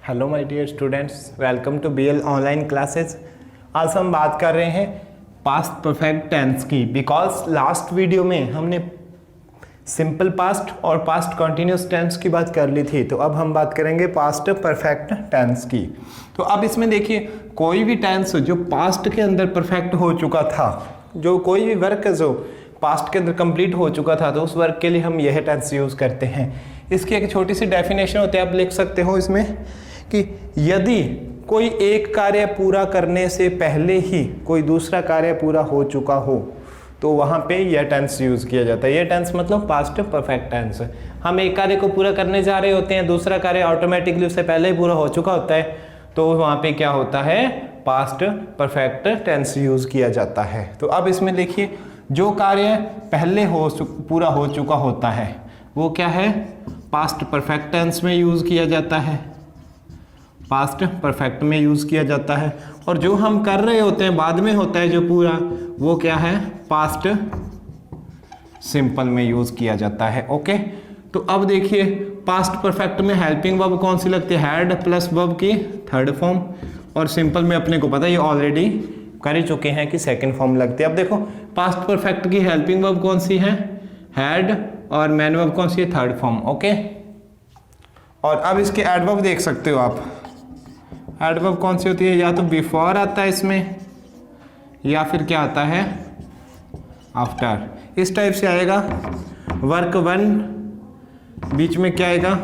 Hello my dear students, welcome to BL online classes. आज हम बात कर रहे हैं पास्ट परफेक्ट टेंस की, बिकॉज लास्ट वीडियो में हमने सिंपल पास्ट और पास्ट कंटिन्यूस टेंस की बात कर ली थी। तो अब हम बात करेंगे पास्ट परफेक्ट टेंस की। तो अब इसमें देखिए, कोई भी टेंस जो पास्ट के अंदर परफेक्ट हो चुका था, जो कोई भी वर्क जो पास्ट के अंदर कंप्लीट हो चुका था, तो उस वर्क के लिए हम यह टेंस यूज़ करते हैं। इसकी एक छोटी सी डेफिनेशन होती है, आप लिख सकते हो इसमें कि यदि कोई एक कार्य पूरा करने से पहले ही कोई दूसरा कार्य पूरा हो चुका हो तो वहाँ पे यह टेंस यूज़ किया जाता है। यह टेंस मतलब पास्ट परफेक्ट टेंस। हम एक कार्य को पूरा करने जा रहे होते हैं, दूसरा कार्य ऑटोमेटिकली उससे पहले ही पूरा हो चुका होता है, तो वहाँ पे क्या होता है, पास्ट परफेक्ट टेंस यूज़ किया जाता है। तो अब इसमें देखिए, जो कार्य पहले पूरा हो चुका होता है वो क्या है, पास्ट परफेक्ट टेंस में यूज़ किया जाता है, पास्ट परफेक्ट में यूज़ किया जाता है। और जो हम कर रहे होते हैं बाद में होता है जो पूरा, वो क्या है, पास्ट सिंपल में यूज़ किया जाता है। ओके, तो अब देखिए, पास्ट परफेक्ट में हेल्पिंग वर्ब कौन सी लगती है, हैड प्लस वर्ब की थर्ड फॉर्म, और सिंपल में अपने को पता है ये ऑलरेडी कर ही चुके हैं कि सेकंड फॉर्म लगती है। अब देखो, पास्ट परफेक्ट की हेल्पिंग वर्ब कौन सी है, हैड, और मेन वर्ब कौन सी है, थर्ड फॉर्म। ओके, और अब इसके एडवर्ब देख सकते हो आप। एडवर्ब कौन सी होती है, या तो बिफोर आता है इसमें, या फिर क्या आता है, आफ्टर। इस टाइप से आएगा। वर्क वन बीच में क्या आएगा,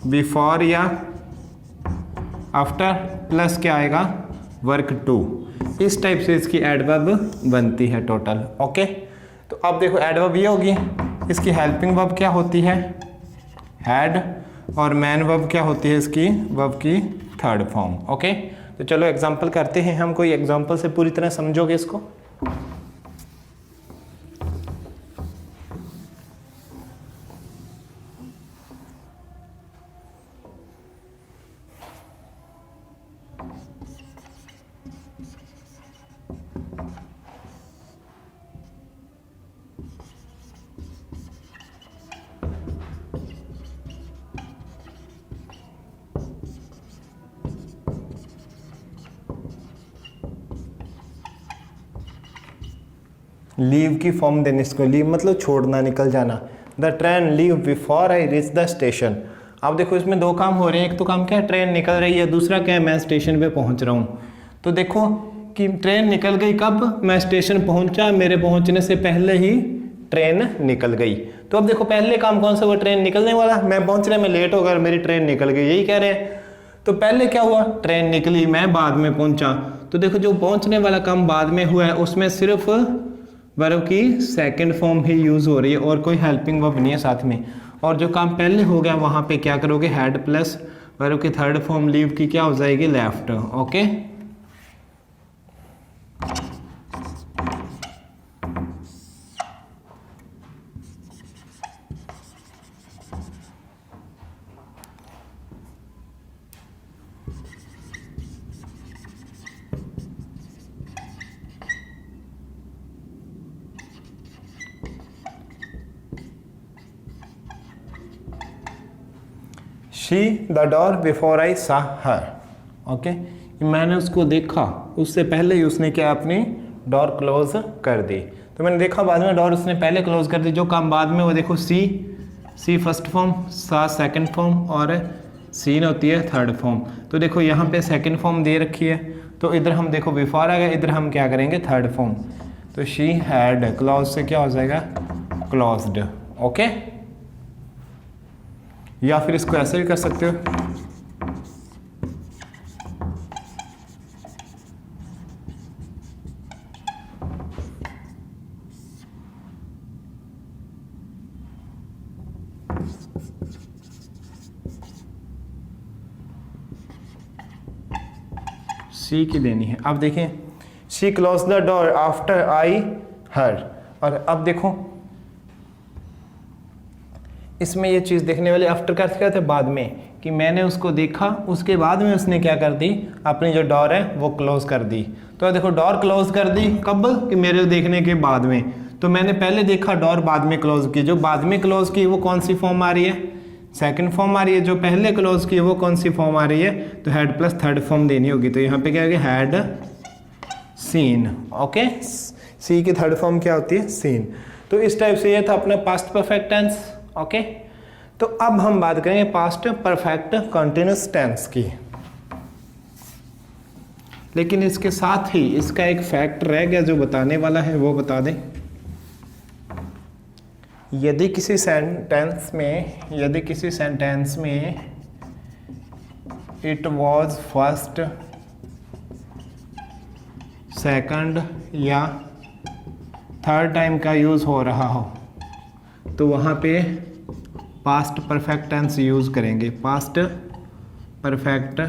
बिफोर या आफ्टर, प्लस क्या आएगा, वर्क टू। इस टाइप से इसकी एडवर्ब बनती है टोटल। ओके, तो अब देखो, एडवर्ब ये होगी, इसकी हेल्पिंग वर्ब क्या होती है, हैड, और मैन वर्ब क्या होती है इसकी, वर्ब की थर्ड फॉर्म। ओके, तो चलो एग्जांपल करते हैं हम। कोई एग्जांपल से पूरी तरह समझोगे इसको। लीव की फॉर्म देने इसको, लीव मतलब छोड़ना, निकल जाना। The train leave before I reach the station. अब देखो, इसमें दो काम हो रहे हैं। एक तो काम क्या है, ट्रेन निकल रही है, दूसरा क्या है, मैं स्टेशन पे पहुंच रहा हूँ। तो देखो कि ट्रेन निकल गई कब, मैं स्टेशन पहुंचा, मेरे पहुंचने से पहले ही ट्रेन निकल गई। तो अब देखो, पहले काम कौन सा, वो ट्रेन निकलने वाला, मैं पहुंच रहा, मैं लेट हो गया, मेरी ट्रेन निकल गई, यही कह रहे हैं। तो पहले क्या हुआ, ट्रेन निकली, मैं बाद में पहुंचा। तो देखो, जो पहुंचने वाला काम बाद में हुआ है उसमें सिर्फ वर्ब की सेकंड फॉर्म ही यूज हो रही है, और कोई हेल्पिंग वर्ब नहीं है साथ में। और जो काम पहले हो गया वहां पे क्या करोगे, हैड प्लस वर्ब की थर्ड फॉर्म लीव की क्या हो जाएगी, left. Okay, she the door before I सा हर। ओके, मैंने उसको देखा, उससे पहले ही उसने क्या, अपनी डोर क्लोज कर दी। तो मैंने देखा बाद में, डोर उसने पहले क्लोज कर दी। जो काम बाद में वो देखो, सी फर्स्ट फॉर्म, सा सेकंड फॉर्म, और सीन होती है थर्ड फॉर्म। तो देखो यहाँ पे सेकंड फॉर्म दे रखी है, तो इधर हम देखो बिफोर आ गया, इधर हम क्या करेंगे, थर्ड फॉर्म। तो शी हैड क्लोज से क्या हो जाएगा, क्लोज्ड। ओके, या फिर इसको ऐसे भी कर सकते हो, सी की देनी है। अब देखें, she close the door after I her. और अब देखो, इसमें ये चीज़ देखने वाली, आफ्टर का क्या था, बाद में, कि मैंने उसको देखा, उसके बाद में उसने क्या कर दी, अपनी जो डोर है वो क्लोज कर दी। तो देखो, डोर क्लोज कर दी कब, कि मेरे देखने के बाद में। तो मैंने पहले देखा डोर, बाद में क्लोज की। जो बाद में क्लोज की वो कौन सी फॉर्म आ रही है, सेकंड फॉर्म आ रही है, जो पहले क्लोज की है वो कौन सी फॉर्म आ रही है, तो हैड प्लस थर्ड फॉर्म देनी होगी, तो यहाँ पे क्या होगी, हैड सीन। ओके, सी की थर्ड फॉर्म क्या होती है, सीन। तो इस टाइप से ये था अपना पास्ट परफेक्ट टेंस। ओके, तो अब हम बात करेंगे पास्ट परफेक्ट कंटिन्यूअस टेंस की। लेकिन इसके साथ ही इसका एक फैक्ट रह गया जो बताने वाला है, वो बता दें। यदि किसी सेंटेंस में इट वॉज फर्स्ट, सेकंड या थर्ड टाइम का यूज़ हो रहा हो, तो वहाँ पे पास्ट परफेक्ट टेंस यूज़ करेंगे, पास्ट परफेक्ट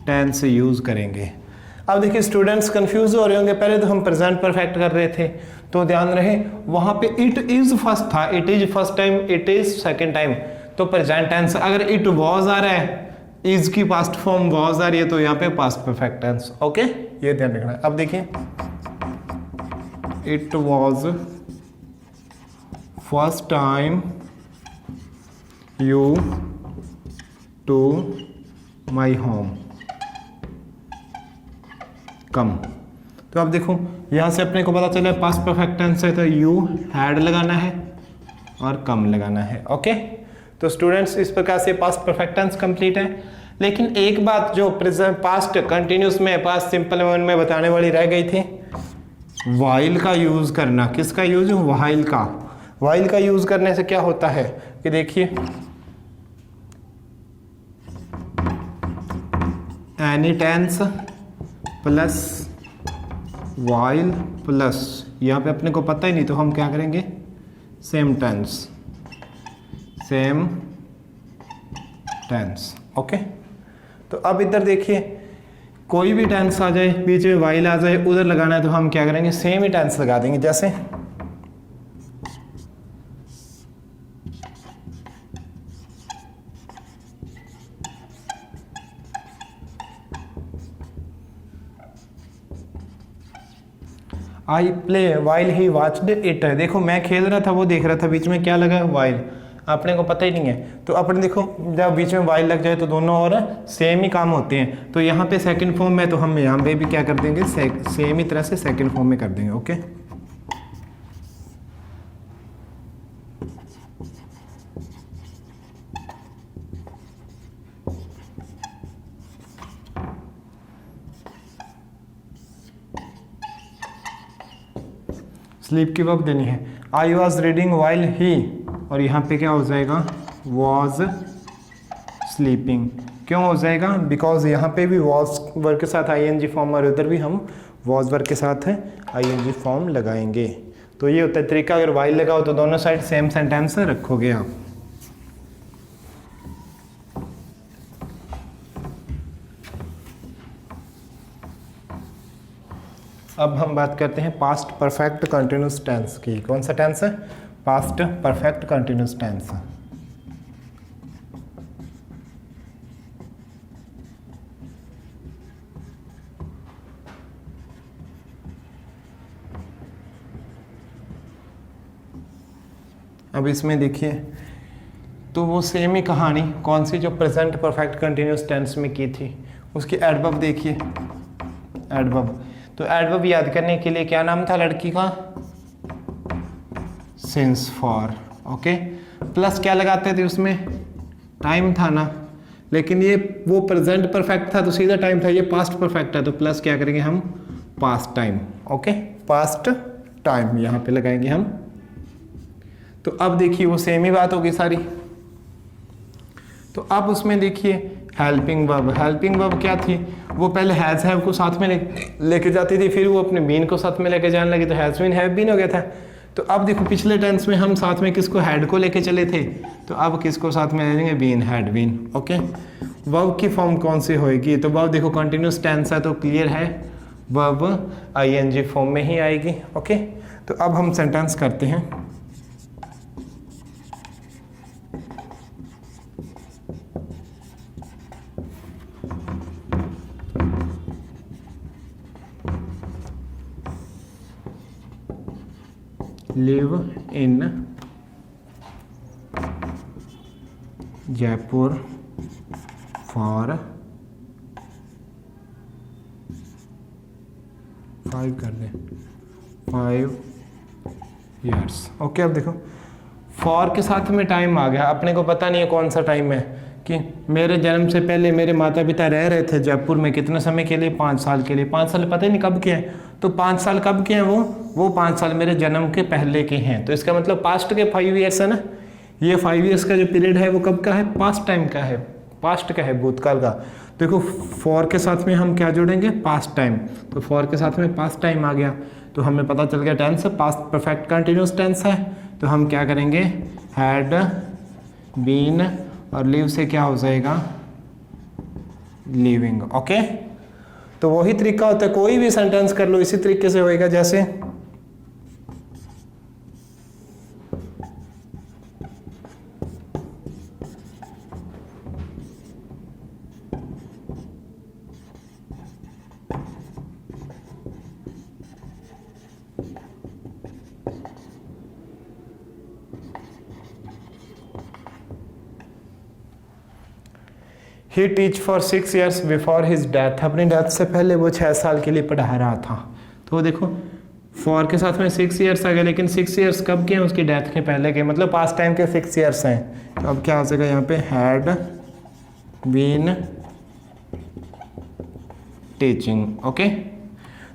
टेंस यूज़ करेंगे। अब देखिए स्टूडेंट्स कंफ्यूज हो रहे होंगे, पहले तो हम प्रेजेंट परफेक्ट कर रहे थे, तो ध्यान रहे वहाँ पे इट इज़ फर्स्ट था, it is first time, it is second time, तो प्रेजेंट टेंस। अगर इट वॉज आ रहा है, इज की पास्ट फॉर्म वॉज आ रही है, तो यहाँ पे पास्ट परफेक्ट टेंस। ओके, ये ध्यान रखना है। अब देखिए it was first time you to my home come. तो अब देखो यहाँ से अपने को पता चला पास्ट परफेक्ट टेंस है, तो यू हैड लगाना है और कम लगाना है। ओके, तो स्टूडेंट्स इस प्रकार से पास्ट परफेक्ट टेंस कंप्लीट है। लेकिन एक बात जो प्रेजेंट पास्ट कंटिन्यूस में, पास्ट सिंपल में बताने वाली रह गई थी, वाइल का यूज करना। किसका यूज, वाइल का। वाइल का यूज करने से क्या होता है कि देखिए any tens plus while plus, यहाँ पे अपने को पता ही नहीं तो हम क्या करेंगे, same tense, same tense. Okay, तो अब इधर देखिए कोई भी टेंस आ जाए, बीच में वाइल आ जाए, उधर लगाना है तो हम क्या करेंगे, सेम ही टेंस लगा देंगे। जैसे I play while he watched it, देखो मैं खेल रहा था, वो देख रहा था, बीच में क्या लगा, वाइल, अपने को पता ही नहीं है। तो अपने देखो जब बीच में वाइल लग जाए तो दोनों और सेम ही काम होते हैं। तो यहाँ पे सेकंड फॉर्म में, तो हम यहाँ पे भी क्या कर देंगे, सेम ही तरह से सेकंड फॉर्म में कर देंगे। ओके, स्लीप की वर्ब देनी है, I was reading while he, और यहाँ पे क्या हो जाएगा, वॉज स्लीपिंग। क्यों हो जाएगा, बिकॉज यहाँ पे भी वॉज वर्ग के साथ आईएनजी फॉर्म और उधर भी हम वॉज वर्ग के साथ आईएनजी फॉर्म लगाएंगे। तो ये होता है तरीका, अगर वाइल लगाओ तो दोनों साइड सेम सेंटेंस रखोगे आप। अब हम बात करते हैं पास्ट परफेक्ट कंटिन्यूअस टेंस की। कौन सा टेंस है, पास्ट परफेक्ट कंटिन्यूअस टेंस। अब इसमें देखिए तो वो सेम ही कहानी, कौन सी, जो प्रेजेंट परफेक्ट कंटिन्यूअस टेंस में की थी, उसकी एडवर्ब देखिए, एडवर्ब। तो एडवर्ब याद करने के लिए क्या नाम था लड़की का, सिंस फॉर। ओके, प्लस क्या लगाते थे उसमें, टाइम था ना, लेकिन ये वो प्रेजेंट परफेक्ट था तो सीधा टाइम था, ये पास्ट परफेक्ट है तो प्लस क्या करेंगे हम, past time. Okay, past time यहाँ पे लगाएंगे हम। तो अब देखिए वो सेम ही बात होगी सारी। तो अब उसमें देखिए हेल्पिंग वर्ब, हेल्पिंग वर्ब क्या थी, वो पहले हैज हैव को साथ में लेके जाती थी, फिर वो अपने बीन को साथ में लेके जाने लगी, तो हैज बीन हैव बीन हो गया था। तो अब देखो पिछले टेंस में हम साथ में किसको, हैड को लेके चले थे, तो अब किसको साथ में लेंगे, been, had been. Okay, verb की फॉर्म कौन सी होएगी, तो वर्ब देखो कंटिन्यूअस टेंस है तो क्लियर है वर्ब आईएनजी फॉर्म में ही आएगी। ओके, तो अब हम सेंटेंस करते हैं। लिव इन जयपुर फॉर 5 कर दें 5 ईयर्स। ओके, अब देखो फॉर के साथ में टाइम आ गया, अपने को पता नहीं है कौन सा टाइम है कि मेरे जन्म से पहले मेरे माता पिता रह रहे थे जयपुर में कितने समय के लिए, 5 साल के लिए। 5 साल पता ही नहीं कब के हैं, तो 5 साल कब के हैं वो 5 साल मेरे जन्म के पहले के हैं। तो इसका मतलब पास्ट के 5 ईयर्स है ना, ये 5 ईयर्स का जो पीरियड है वो कब का है, पास्ट टाइम का है, पास्ट का है, भूतकाल का। देखो फॉर के साथ में हम क्या जोड़ेंगे, पास्ट टाइम। तो फॉर के साथ में पास्ट टाइम आ गया, तो हमें पता चल गया tense past perfect continuous tense है। तो हम क्या करेंगे, हैड बीन और लिव से क्या हो जाएगा, लिविंग। ओके, तो वही तरीका होता है, कोई भी सेंटेंस कर लो इसी तरीके से होएगा। जैसे ही teach for 6 years before his death, अपनी डेथ से पहले वो 6 साल के लिए पढ़ा रहा था। तो देखो फॉर के साथ में 6 ईयर्स आ गए, लेकिन 6 ईयर्स कब के हैं, उसकी डेथ के पहले के, मतलब पास्ट टाइम के 6 ईयर्स हैं। तो अब क्या हो जाएगा यहाँ पे, हैड बीन टीचिंग। ओके,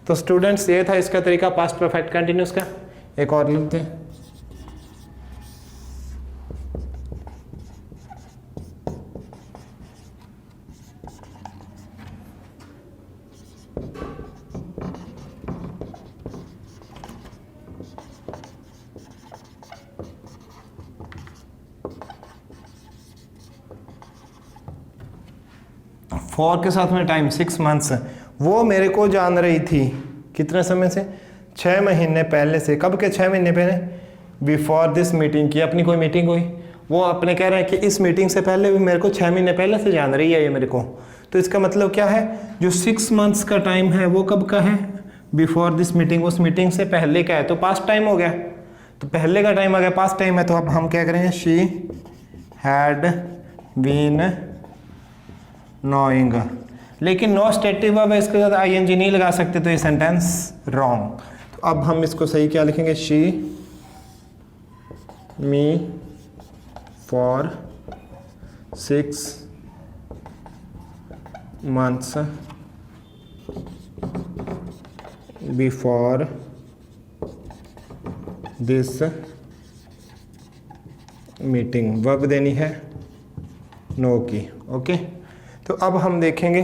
तो स्टूडेंट्स ये था इसका तरीका पास्ट परफेक्ट कंटिन्यूस का। एक और लिखते हैं, फॉर के साथ में टाइम 6 मंथ्स, वो मेरे को जान रही थी कितने समय से, 6 महीने पहले से। कब के 6 महीने पहले, बिफोर दिस मीटिंग की, अपनी कोई मीटिंग हुई, वो अपने कह रहे हैं कि इस मीटिंग से पहले भी मेरे को 6 महीने पहले से जान रही है ये मेरे को। तो इसका मतलब क्या है, जो 6 मंथ्स का टाइम है वो कब का है, बिफोर दिस मीटिंग, उस मीटिंग से पहले का है। तो पास्ट टाइम हो गया, तो पहले का टाइम आ गया, पास्ट टाइम है। तो अब हम क्या करेंगे, शी हैड बीन नोइंग, लेकिन नो स्टेटिव वर्ब है, इसके साथ आईएनजी नहीं लगा सकते, तो ये सेंटेंस रॉन्ग। तो अब हम इसको सही क्या लिखेंगे, she me for 6 months before this meeting, verb देनी है नो की। ओके, तो अब हम देखेंगे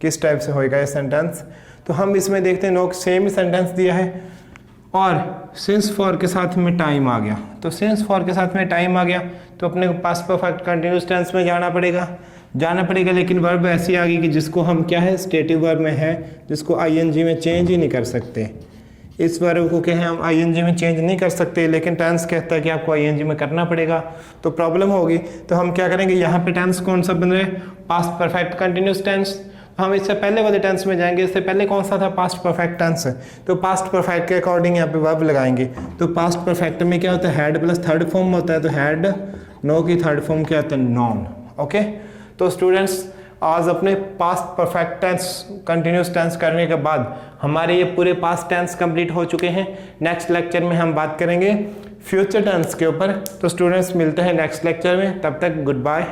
किस टाइप से होएगा ये सेंटेंस। तो हम इसमें देखते हैं नो सेम ही सेंटेंस दिया है और सिंस फॉर के साथ में टाइम आ गया। तो सिंस फॉर के साथ में टाइम आ गया तो अपने को पास्ट परफेक्ट कंटिन्यूस टेंस में जाना पड़ेगा, लेकिन वर्ब ऐसी आ गई कि जिसको हम क्या है, स्टेटिव वर्ब में है, जिसको आईएनजी में चेंज ही नहीं कर सकते। इस वर्ब को क्या है, हम आईएनजी में चेंज नहीं कर सकते, लेकिन टेंस कहता है कि आपको आईएनजी में करना पड़ेगा, तो प्रॉब्लम होगी। तो हम क्या करेंगे, यहाँ पे टेंस कौन सा बन रहा है, पास्ट परफेक्ट कंटिन्यूस टेंस। हम इससे पहले वाले टेंस में जाएंगे, इससे पहले कौन सा था, पास्ट परफेक्ट टेंस। तो पास्ट परफेक्ट के अकॉर्डिंग यहाँ पे वर्ब लगाएंगे। तो पास्ट परफेक्ट में क्या होता है, हैड प्लस थर्ड फॉर्म होता है, तो हैड, नो की थर्ड फॉर्म क्या होता है, नॉन। ओके, तो स्टूडेंट्स आज अपने past perfect tense continuous tense करने के बाद हमारे ये पूरे पास्ट टेंस कंप्लीट हो चुके हैं। नेक्स्ट लेक्चर में हम बात करेंगे फ्यूचर टेंस के ऊपर। तो स्टूडेंट्स मिलते हैं नेक्स्ट लेक्चर में, तब तक गुड बाय।